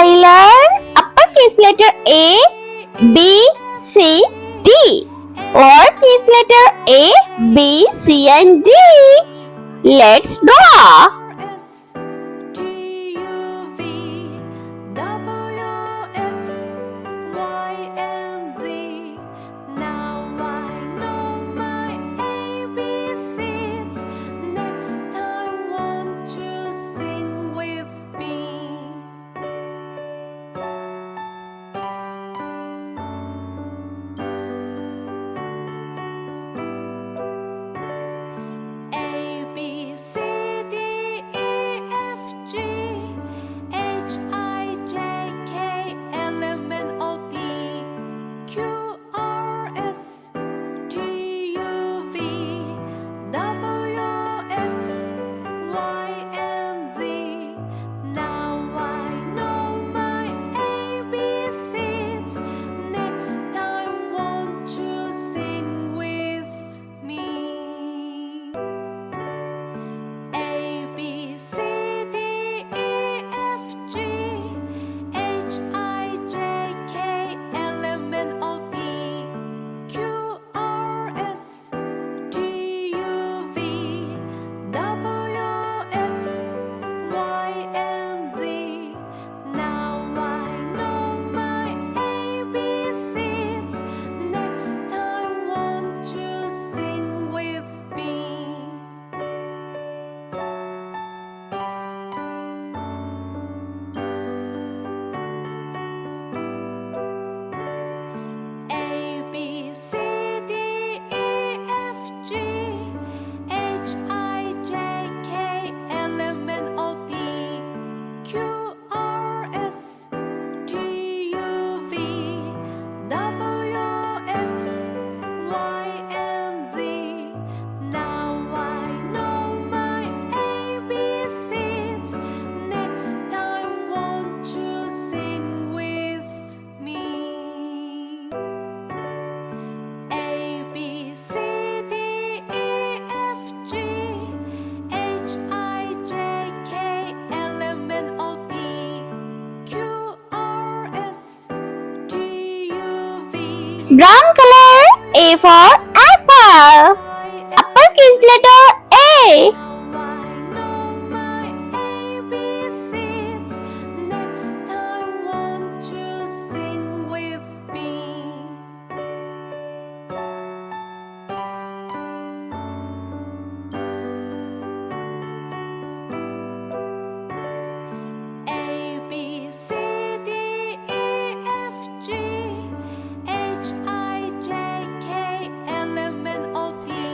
I learn uppercase letter A, B, C, D. Lowercase letter A, B, C, and D. Let's draw. Brown color, A for apple. Uppercase letter A.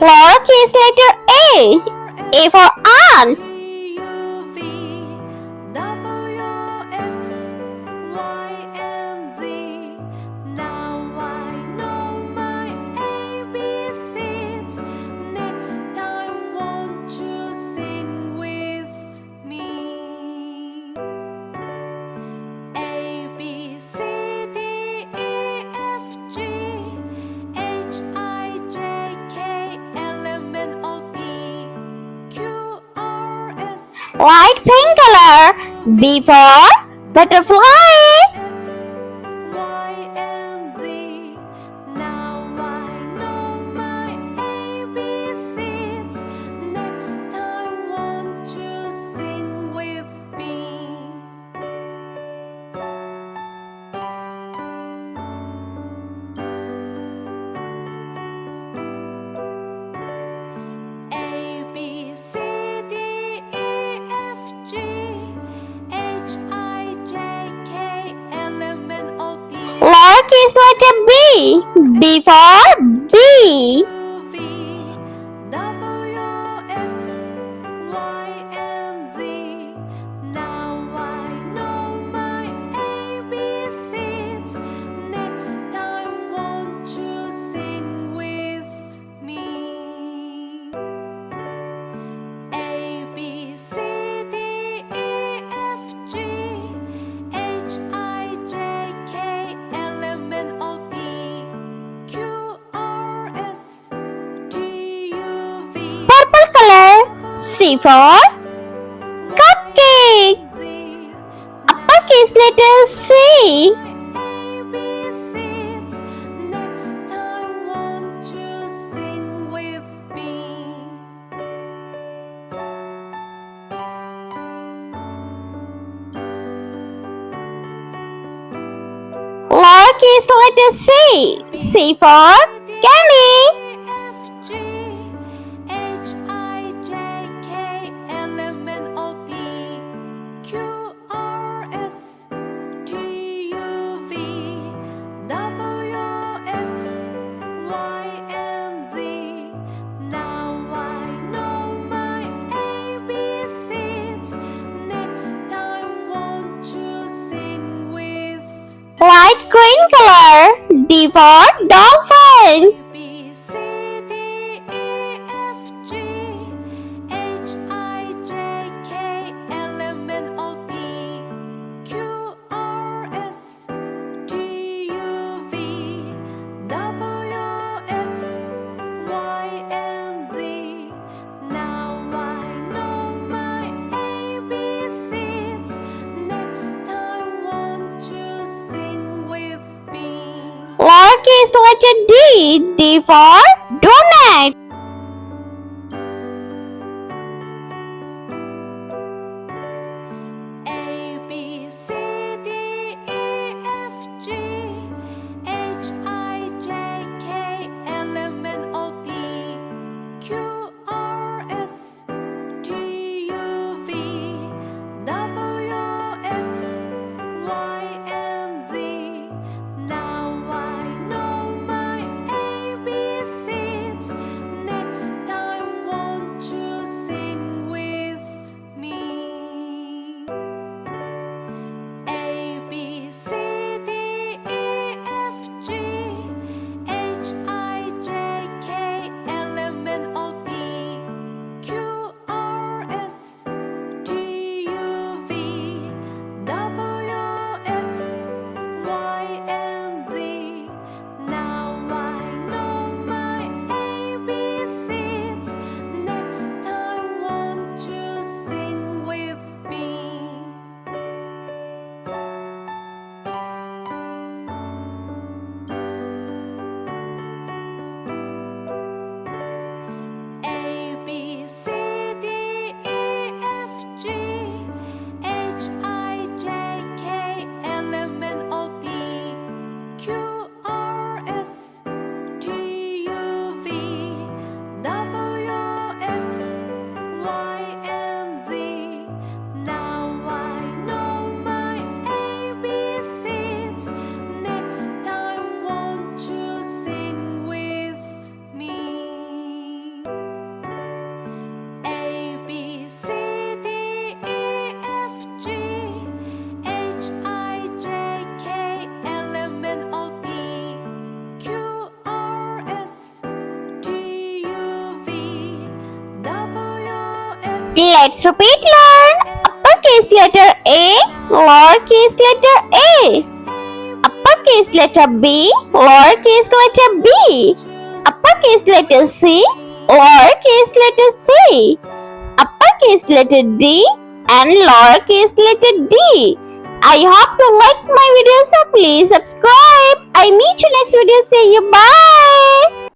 Lowercase letter A. A for ant. Light pink color, B for butterfly. Lowercase letter B. B for bee. C for cupcake. Uppercase lowercase letter C. Lowercase letter C. C for candy. Light green color. D for dolphin. Lowercase letter D. D for donut. Let's repeat learn. Uppercase letter A, lowercase letter A. Uppercase letter B, lowercase letter B. Uppercase letter C, lowercase letter C. Uppercase letter D and lowercase letter D. I hope you like my video, so please subscribe. I meet you next video. See you. Bye.